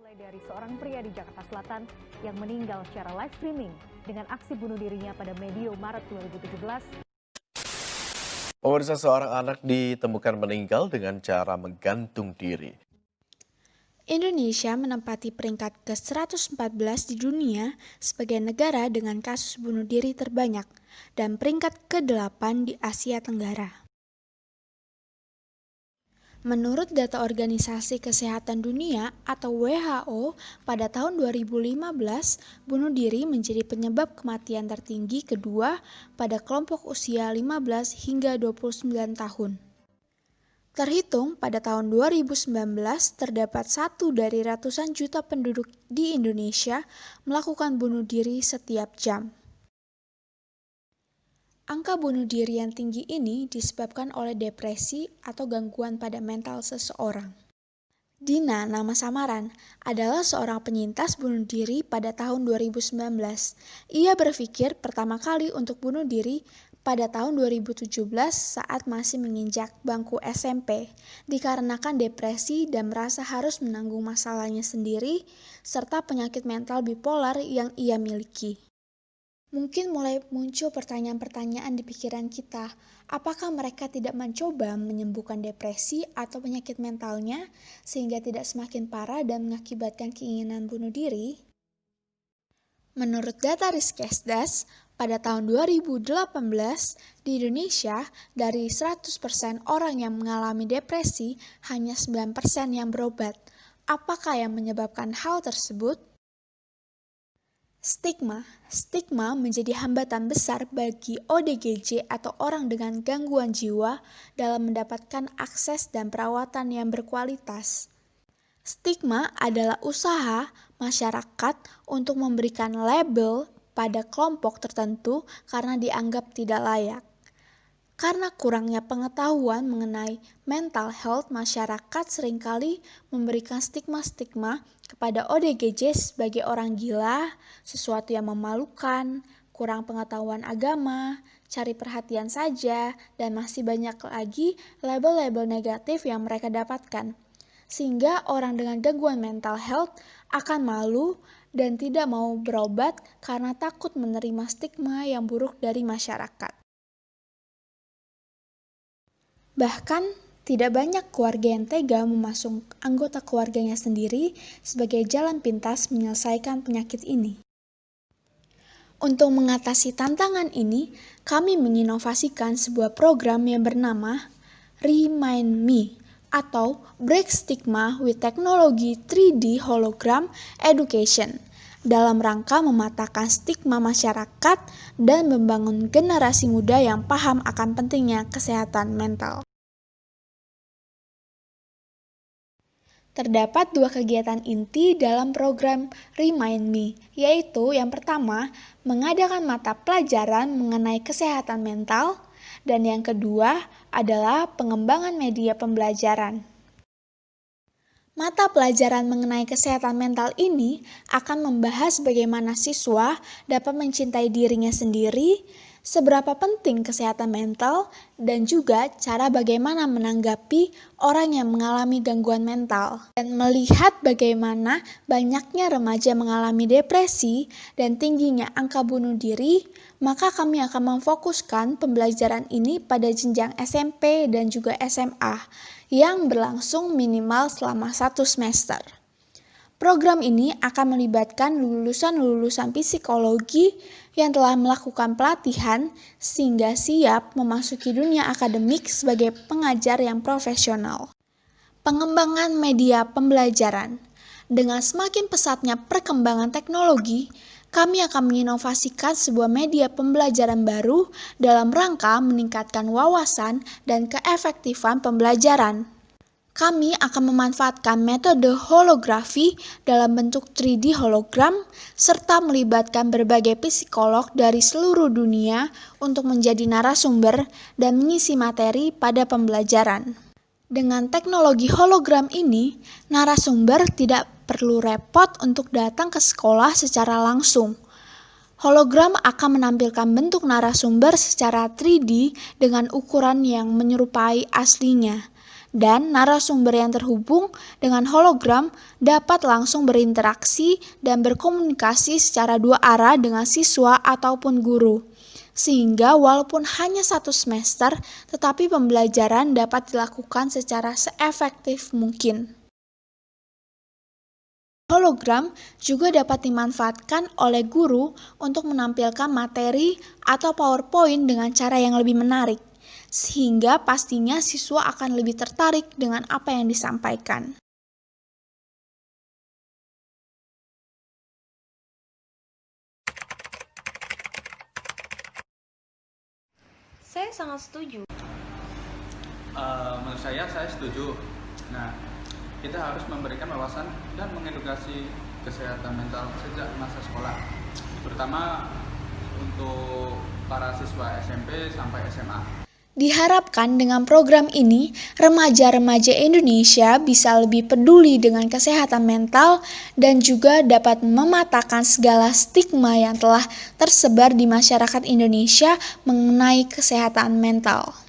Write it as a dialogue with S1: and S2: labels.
S1: Mulai dari seorang pria di Jakarta Selatan yang meninggal secara live streaming dengan aksi bunuh dirinya pada medio Maret 2017.
S2: Pemirsa, seorang anak ditemukan meninggal dengan cara menggantung diri.
S3: Indonesia menempati peringkat ke-114 di dunia sebagai negara dengan kasus bunuh diri terbanyak dan peringkat ke-8 di Asia Tenggara. Menurut data Organisasi Kesehatan Dunia atau WHO, pada tahun 2015, bunuh diri menjadi penyebab kematian tertinggi kedua pada kelompok usia 15 hingga 29 tahun. Terhitung pada tahun 2019, terdapat 1 dari ratusan juta penduduk di Indonesia melakukan bunuh diri setiap jam. Angka bunuh diri yang tinggi ini disebabkan oleh depresi atau gangguan pada mental seseorang. Dina, nama samaran, adalah seorang penyintas bunuh diri pada tahun 2019. Ia berpikir pertama kali untuk bunuh diri pada tahun 2017 saat masih menginjak bangku SMP, dikarenakan depresi dan merasa harus menanggung masalahnya sendiri, serta penyakit mental bipolar yang ia miliki. Mungkin mulai muncul pertanyaan-pertanyaan di pikiran kita, apakah mereka tidak mencoba menyembuhkan depresi atau penyakit mentalnya sehingga tidak semakin parah dan mengakibatkan keinginan bunuh diri? Menurut data Riskesdas, pada tahun 2018 di Indonesia dari 100% orang yang mengalami depresi hanya 9% yang berobat. Apakah yang menyebabkan hal tersebut? Stigma menjadi hambatan besar bagi ODGJ atau orang dengan gangguan jiwa dalam mendapatkan akses dan perawatan yang berkualitas. Stigma adalah usaha masyarakat untuk memberikan label pada kelompok tertentu karena dianggap tidak layak. Karena kurangnya pengetahuan mengenai mental health, masyarakat seringkali memberikan stigma-stigma kepada ODGJ sebagai orang gila, sesuatu yang memalukan, kurang pengetahuan agama, cari perhatian saja, dan masih banyak lagi label-label negatif yang mereka dapatkan. Sehingga orang dengan gangguan mental health akan malu dan tidak mau berobat karena takut menerima stigma yang buruk dari masyarakat. Bahkan, tidak banyak keluarga yang tega memasung anggota keluarganya sendiri sebagai jalan pintas menyelesaikan penyakit ini. Untuk mengatasi tantangan ini, kami menginovasikan sebuah program yang bernama Remind Me atau Break Stigma with Technology 3D Hologram Education dalam rangka mematahkan stigma masyarakat dan membangun generasi muda yang paham akan pentingnya kesehatan mental. Terdapat 2 kegiatan inti dalam program Remind Me, yaitu yang pertama, mengadakan mata pelajaran mengenai kesehatan mental, dan yang kedua adalah pengembangan media pembelajaran. Mata pelajaran mengenai kesehatan mental ini akan membahas bagaimana siswa dapat mencintai dirinya sendiri, seberapa penting kesehatan mental, dan juga cara bagaimana menanggapi orang yang mengalami gangguan mental. Dan melihat bagaimana banyaknya remaja mengalami depresi dan tingginya angka bunuh diri, maka kami akan memfokuskan pembelajaran ini pada jenjang SMP dan juga SMA yang berlangsung minimal selama 1 semester. Program ini akan melibatkan lulusan-lulusan psikologi yang telah melakukan pelatihan sehingga siap memasuki dunia akademik sebagai pengajar yang profesional. Pengembangan media pembelajaran. Dengan semakin pesatnya perkembangan teknologi, kami akan menginovasikan sebuah media pembelajaran baru dalam rangka meningkatkan wawasan dan keefektifan pembelajaran. Kami akan memanfaatkan metode holografi dalam bentuk 3D hologram serta melibatkan berbagai psikolog dari seluruh dunia untuk menjadi narasumber dan mengisi materi pada pembelajaran. Dengan teknologi hologram ini, narasumber tidak perlu repot untuk datang ke sekolah secara langsung. Hologram akan menampilkan bentuk narasumber secara 3D dengan ukuran yang menyerupai aslinya. dan narasumber yang terhubung dengan hologram dapat langsung berinteraksi dan berkomunikasi secara dua arah dengan siswa ataupun guru. Sehingga walaupun hanya 1 semester, tetapi pembelajaran dapat dilakukan secara seefektif mungkin. Hologram juga dapat dimanfaatkan oleh guru untuk menampilkan materi atau PowerPoint dengan cara yang lebih menarik, sehingga pastinya siswa akan lebih tertarik dengan apa yang disampaikan.
S4: Saya sangat setuju.
S5: Menurut saya setuju. Nah, kita harus memberikan wawasan dan mengedukasi kesehatan mental sejak masa sekolah, terutama untuk para siswa SMP sampai SMA.
S3: Diharapkan dengan program ini, remaja-remaja Indonesia bisa lebih peduli dengan kesehatan mental dan juga dapat mematahkan segala stigma yang telah tersebar di masyarakat Indonesia mengenai kesehatan mental.